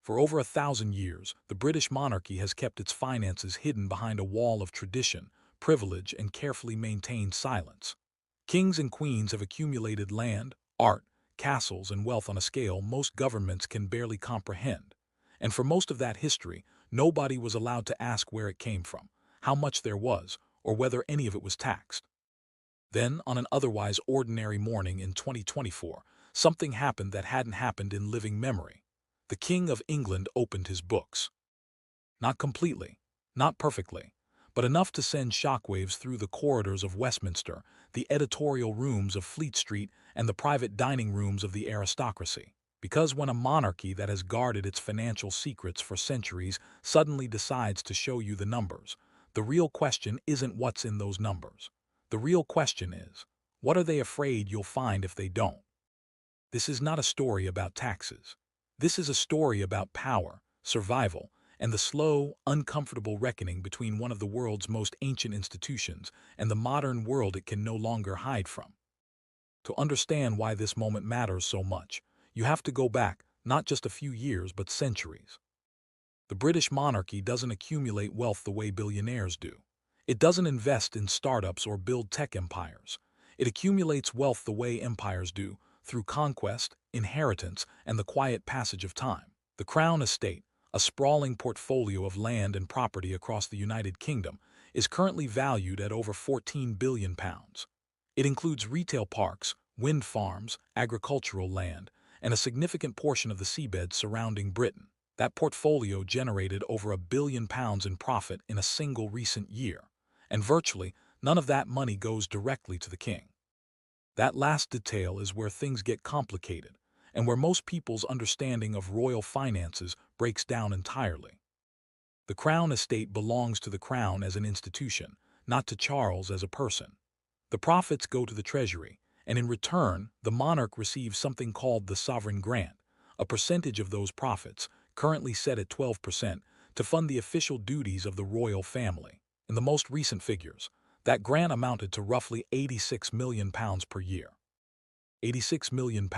For over 1,000 years, the British monarchy has kept its finances hidden behind a wall of tradition, privilege, and carefully maintained silence. Kings and queens have accumulated land, art, castles, and wealth on a scale most governments can barely comprehend. And for most of that history, nobody was allowed to ask where it came from, how much there was, or whether any of it was taxed. Then, on an otherwise ordinary morning in 2024, something happened that hadn't happened in living memory. The King of England opened his books. Not completely, not perfectly, but enough to send shockwaves through the corridors of Westminster, the editorial rooms of Fleet Street, and the private dining rooms of the aristocracy. Because when a monarchy that has guarded its financial secrets for centuries suddenly decides to show you the numbers, the real question isn't what's in those numbers. The real question is, what are they afraid you'll find if they don't? This is not a story about taxes. This is a story about power, survival, and the slow, uncomfortable reckoning between one of the world's most ancient institutions and the modern world it can no longer hide from. To understand why this moment matters so much, you have to go back, not just a few years, but centuries. The British monarchy doesn't accumulate wealth the way billionaires do. It doesn't invest in startups or build tech empires. It accumulates wealth the way empires do, through conquest, inheritance, and the quiet passage of time. The Crown Estate, a sprawling portfolio of land and property across the United Kingdom, is currently valued at over £14 billion. It includes retail parks, wind farms, agricultural land, and a significant portion of the seabed surrounding Britain. That portfolio generated over £1 billion in profit in a single recent year, and virtually none of that money goes directly to the king. That last detail is where things get complicated, and where most people's understanding of royal finances breaks down entirely. The Crown Estate belongs to the Crown as an institution, not to Charles as a person. The profits go to the treasury, and in return, the monarch receives something called the sovereign grant, a percentage of those profits, currently set at 12%, to fund the official duties of the royal family. In the most recent figures, that grant amounted to roughly £86 million per year. £86 million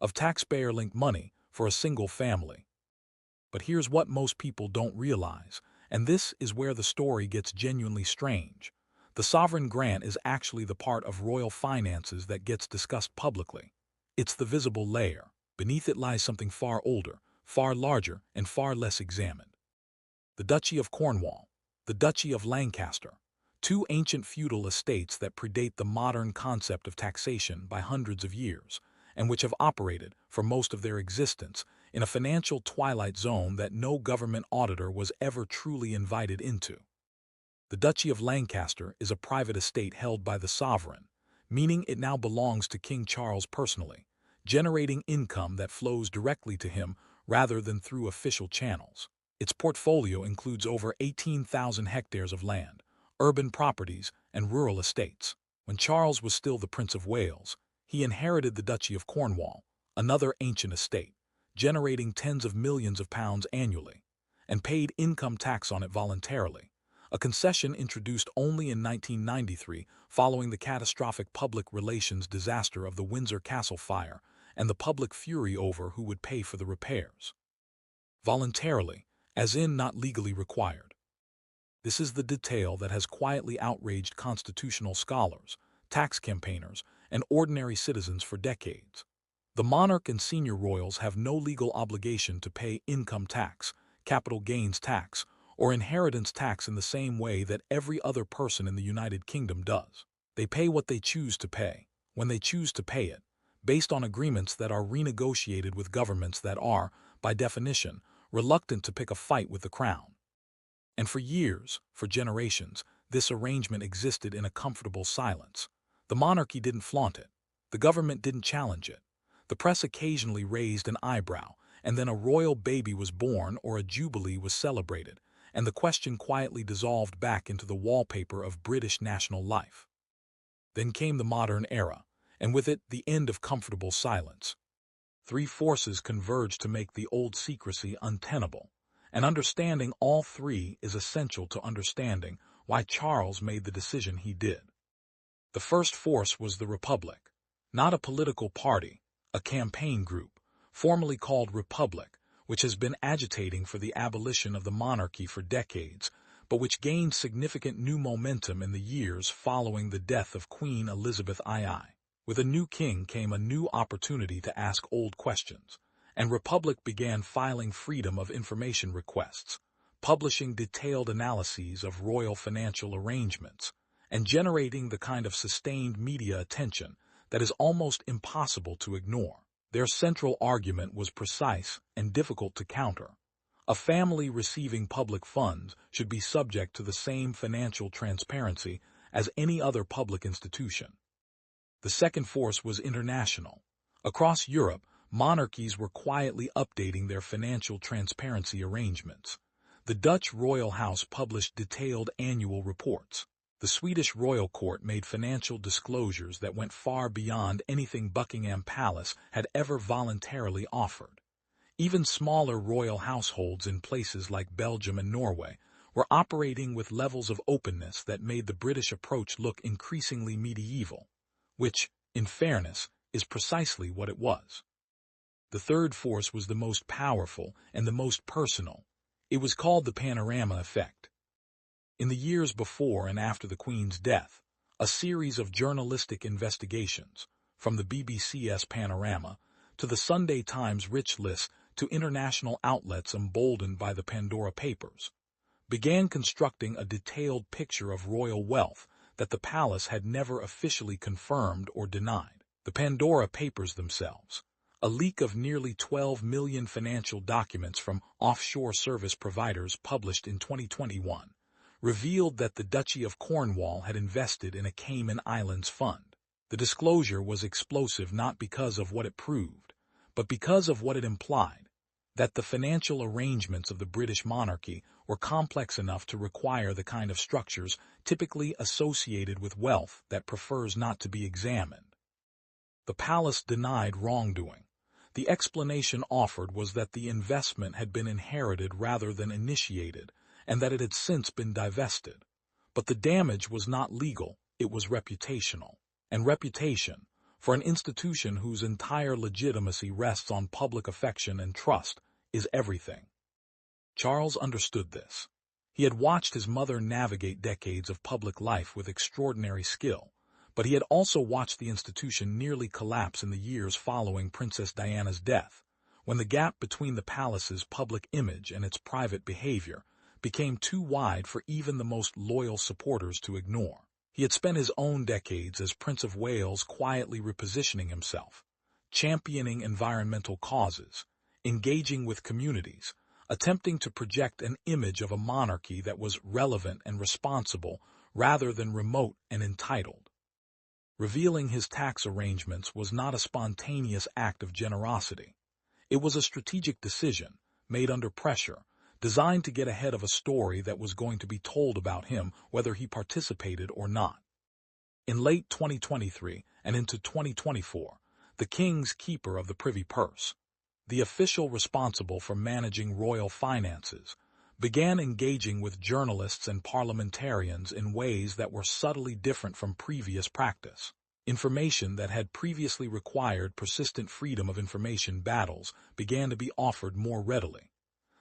of taxpayer-linked money for a single family. But here's what most people don't realize, and this is where the story gets genuinely strange. The sovereign grant is actually the part of royal finances that gets discussed publicly. It's the visible layer. Beneath it lies something far older, far larger, and far less examined. The Duchy of Cornwall, the Duchy of Lancaster, two ancient feudal estates that predate the modern concept of taxation by hundreds of years, and which have operated, for most of their existence, in a financial twilight zone that no government auditor was ever truly invited into. The Duchy of Lancaster is a private estate held by the sovereign, meaning it now belongs to King Charles personally, generating income that flows directly to him rather than through official channels. Its portfolio includes over 18,000 hectares of land, urban properties, and rural estates. When Charles was still the Prince of Wales, he inherited the Duchy of Cornwall, another ancient estate, generating tens of millions of pounds annually, and paid income tax on it voluntarily, a concession introduced only in 1993 following the catastrophic public relations disaster of the Windsor Castle fire and the public fury over who would pay for the repairs. Voluntarily, as in not legally required. This is the detail that has quietly outraged constitutional scholars, tax campaigners, and ordinary citizens for decades. The monarch and senior royals have no legal obligation to pay income tax, capital gains tax, or inheritance tax in the same way that every other person in the United Kingdom does. They pay what they choose to pay, when they choose to pay it, based on agreements that are renegotiated with governments that are, by definition, reluctant to pick a fight with the crown. And for years, for generations, this arrangement existed in a comfortable silence. The monarchy didn't flaunt it. The government didn't challenge it. The press occasionally raised an eyebrow, and then a royal baby was born or a jubilee was celebrated, and the question quietly dissolved back into the wallpaper of British national life. Then came the modern era, and with it the end of comfortable silence. Three forces converged to make the old secrecy untenable, and understanding all three is essential to understanding why Charles made the decision he did. The first force was the Republic, not a political party, a campaign group, formerly called Republic, which has been agitating for the abolition of the monarchy for decades, but which gained significant new momentum in the years following the death of Queen Elizabeth II. With a new king came a new opportunity to ask old questions, and Republic began filing Freedom of Information requests, publishing detailed analyses of royal financial arrangements, and generating the kind of sustained media attention that is almost impossible to ignore. Their central argument was precise and difficult to counter. A family receiving public funds should be subject to the same financial transparency as any other public institution. The second force was international. Across Europe, monarchies were quietly updating their financial transparency arrangements. The Dutch royal house published detailed annual reports. The Swedish royal court made financial disclosures that went far beyond anything Buckingham Palace had ever voluntarily offered. Even smaller royal households in places like Belgium and Norway were operating with levels of openness that made the British approach look increasingly medieval, which, in fairness, is precisely what it was. The third force was the most powerful and the most personal. It was called the panorama effect. In the years before and after the Queen's death, a series of journalistic investigations, from the BBC's Panorama to the Sunday Times Rich List to international outlets emboldened by the Pandora Papers, began constructing a detailed picture of royal wealth that the palace had never officially confirmed or denied. The Pandora Papers themselves, a leak of nearly 12 million financial documents from offshore service providers published in 2021, revealed that the Duchy of Cornwall had invested in a Cayman Islands fund. The disclosure was explosive not because of what it proved, but because of what it implied, that the financial arrangements of the British monarchy were complex enough to require the kind of structures typically associated with wealth that prefers not to be examined. The palace denied wrongdoing. The explanation offered was that the investment had been inherited rather than initiated, and that it had since been divested. But the damage was not legal, it was reputational. And reputation, for an institution whose entire legitimacy rests on public affection and trust, is everything. Charles understood this. He had watched his mother navigate decades of public life with extraordinary skill, but he had also watched the institution nearly collapse in the years following Princess Diana's death, when the gap between the palace's public image and its private behavior became too wide for even the most loyal supporters to ignore. He had spent his own decades as Prince of Wales quietly repositioning himself, championing environmental causes, engaging with communities, attempting to project an image of a monarchy that was relevant and responsible rather than remote and entitled. Revealing his tax arrangements was not a spontaneous act of generosity. It was a strategic decision, made under pressure, designed to get ahead of a story that was going to be told about him whether he participated or not. In late 2023 and into 2024, the King's Keeper of the Privy Purse, the official responsible for managing royal finances, began engaging with journalists and parliamentarians in ways that were subtly different from previous practice. Information that had previously required persistent freedom of information battles began to be offered more readily.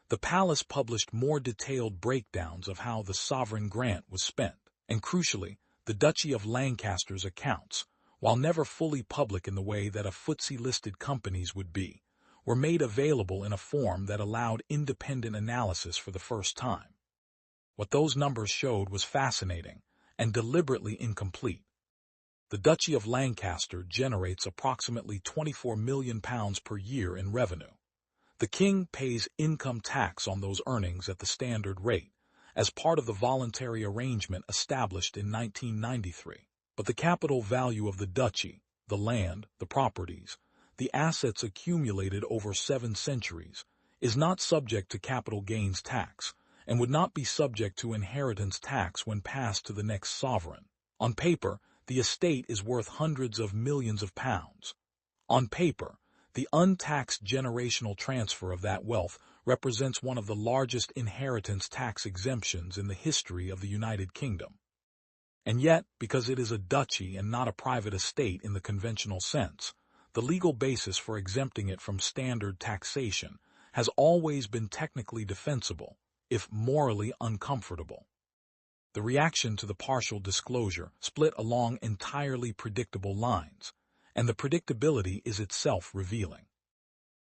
The palace published more detailed breakdowns of how the sovereign grant was spent, and crucially, the Duchy of Lancaster's accounts, while never fully public in the way that a FTSE-listed companies would be, were made available in a form that allowed independent analysis for the first time. What those numbers showed was fascinating and deliberately incomplete. The Duchy of Lancaster generates approximately £24 million per year in revenue. The king pays income tax on those earnings at the standard rate, as part of the voluntary arrangement established in 1993. But the capital value of the duchy, the land, the properties, the assets accumulated over 7 centuries, is not subject to capital gains tax, and would not be subject to inheritance tax when passed to the next sovereign. On paper, the estate is worth hundreds of millions of pounds. On paper, the untaxed generational transfer of that wealth represents one of the largest inheritance tax exemptions in the history of the United Kingdom. And yet, because it is a duchy and not a private estate in the conventional sense, the legal basis for exempting it from standard taxation has always been technically defensible, if morally uncomfortable. The reaction to the partial disclosure split along entirely predictable lines, and the predictability is itself revealing.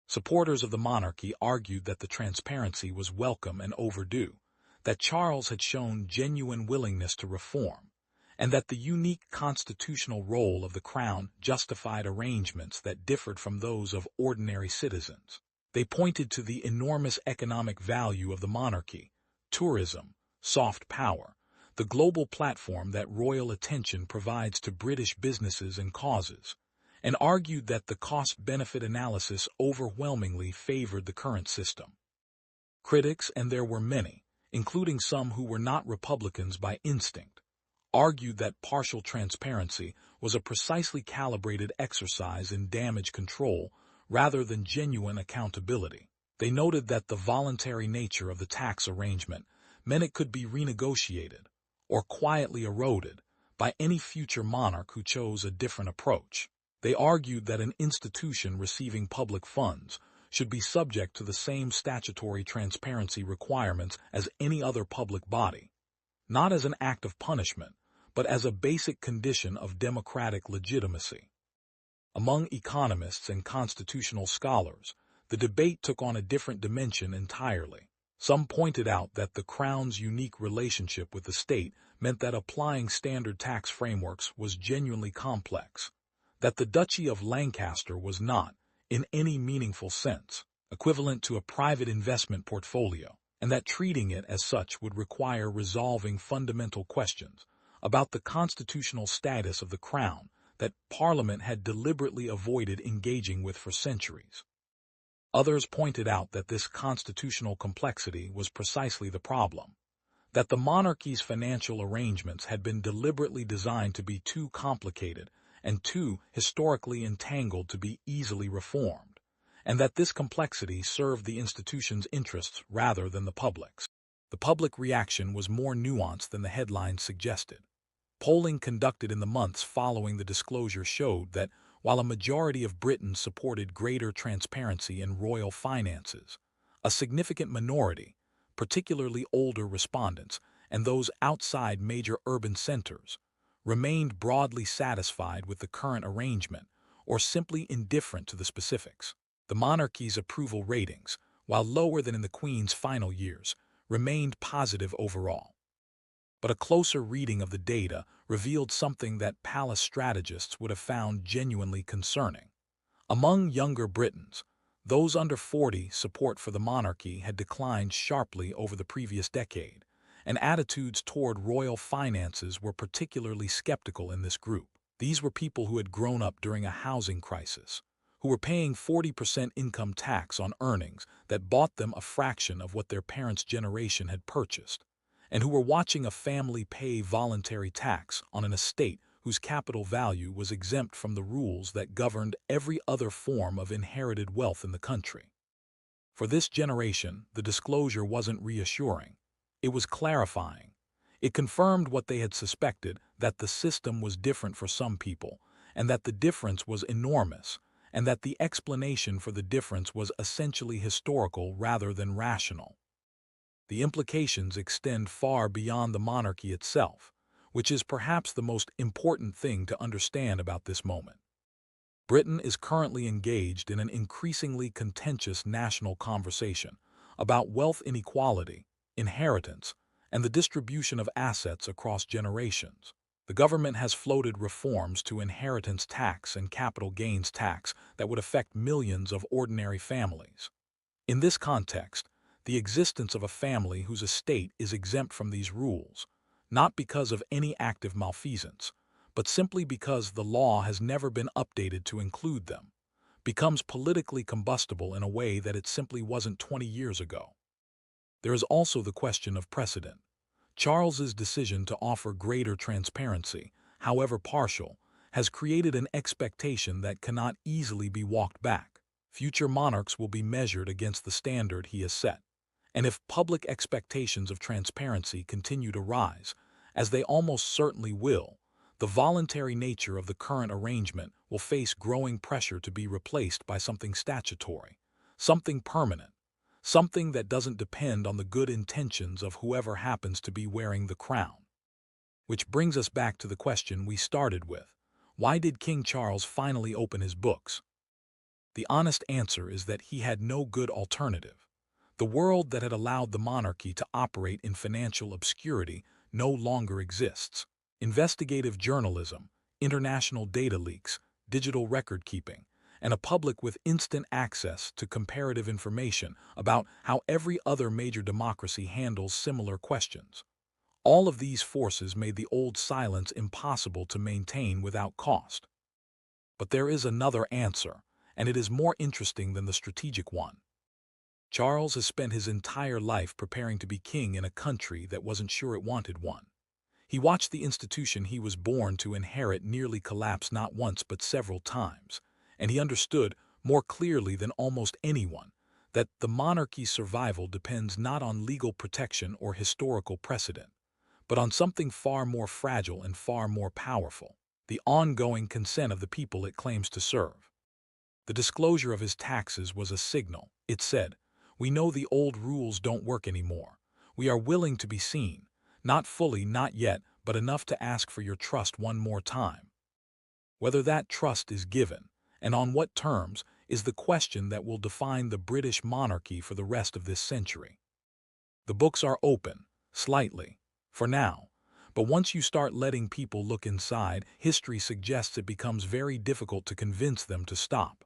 Supporters of the monarchy argued that the transparency was welcome and overdue, that Charles had shown genuine willingness to reform, and that the unique constitutional role of the crown justified arrangements that differed from those of ordinary citizens. They pointed to the enormous economic value of the monarchy, tourism, soft power, the global platform that royal attention provides to British businesses and causes, and argued that the cost-benefit analysis overwhelmingly favored the current system. Critics, and there were many, including some who were not Republicans by instinct, argued that partial transparency was a precisely calibrated exercise in damage control rather than genuine accountability. They noted that the voluntary nature of the tax arrangement meant it could be renegotiated or quietly eroded by any future monarch who chose a different approach. They argued that an institution receiving public funds should be subject to the same statutory transparency requirements as any other public body, not as an act of punishment, but as a basic condition of democratic legitimacy. Among economists and constitutional scholars, the debate took on a different dimension entirely. Some pointed out that the Crown's unique relationship with the state meant that applying standard tax frameworks was genuinely complex, that the Duchy of Lancaster was not, in any meaningful sense, equivalent to a private investment portfolio, and that treating it as such would require resolving fundamental questions about the constitutional status of the Crown that Parliament had deliberately avoided engaging with for centuries. Others pointed out that this constitutional complexity was precisely the problem, that the monarchy's financial arrangements had been deliberately designed to be too complicated and too historically entangled to be easily reformed, and that this complexity served the institution's interests rather than the public's. The public reaction was more nuanced than the headlines suggested. Polling conducted in the months following the disclosure showed that while a majority of Britons supported greater transparency in royal finances, a significant minority, particularly older respondents and those outside major urban centers, remained broadly satisfied with the current arrangement or simply indifferent to the specifics. The monarchy's approval ratings, while lower than in the Queen's final years, remained positive overall. But a closer reading of the data revealed something that palace strategists would have found genuinely concerning. Among younger Britons, those under 40, support for the monarchy had declined sharply over the previous decade, and attitudes toward royal finances were particularly skeptical in this group. These were people who had grown up during a housing crisis, who were paying 40% income tax on earnings that bought them a fraction of what their parents' generation had purchased, and who were watching a family pay voluntary tax on an estate whose capital value was exempt from the rules that governed every other form of inherited wealth in the country. For this generation, the disclosure wasn't reassuring. It was clarifying. It confirmed what they had suspected, that the system was different for some people, and that the difference was enormous, and that the explanation for the difference was essentially historical rather than rational. The implications extend far beyond the monarchy itself, which is perhaps the most important thing to understand about this moment. Britain is currently engaged in an increasingly contentious national conversation about wealth inequality, inheritance, and the distribution of assets across generations. The government has floated reforms to inheritance tax and capital gains tax that would affect millions of ordinary families. In this context, the existence of a family whose estate is exempt from these rules, not because of any active malfeasance, but simply because the law has never been updated to include them, becomes politically combustible in a way that it simply wasn't 20 years ago. There is also the question of precedent. Charles's decision to offer greater transparency, however partial, has created an expectation that cannot easily be walked back. Future monarchs will be measured against the standard he has set. And if public expectations of transparency continue to rise, as they almost certainly will, the voluntary nature of the current arrangement will face growing pressure to be replaced by something statutory, something permanent, something that doesn't depend on the good intentions of whoever happens to be wearing the crown. Which brings us back to the question we started with. Why did King Charles finally open his books? The honest answer is that he had no good alternative. The world that had allowed the monarchy to operate in financial obscurity no longer exists. Investigative journalism, international data leaks, digital record keeping, and a public with instant access to comparative information about how every other major democracy handles similar questions. All of these forces made the old silence impossible to maintain without cost. But there is another answer, and it is more interesting than the strategic one. Charles has spent his entire life preparing to be king in a country that wasn't sure it wanted one. He watched the institution he was born to inherit nearly collapse not once but several times, and he understood, more clearly than almost anyone, that the monarchy's survival depends not on legal protection or historical precedent, but on something far more fragile and far more powerful: the ongoing consent of the people it claims to serve. The disclosure of his taxes was a signal. It said, "We know the old rules don't work anymore. We are willing to be seen, not fully, not yet, but enough to ask for your trust one more time." Whether that trust is given, and on what terms, is the question that will define the British monarchy for the rest of this century. The books are open, slightly, for now, but once you start letting people look inside, history suggests it becomes very difficult to convince them to stop.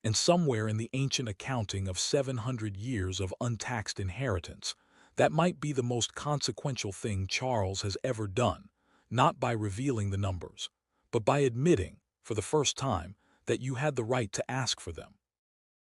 And somewhere in the ancient accounting of 700 years of untaxed inheritance, that might be the most consequential thing Charles has ever done, not by revealing the numbers, but by admitting, for the first time, that you had the right to ask for them.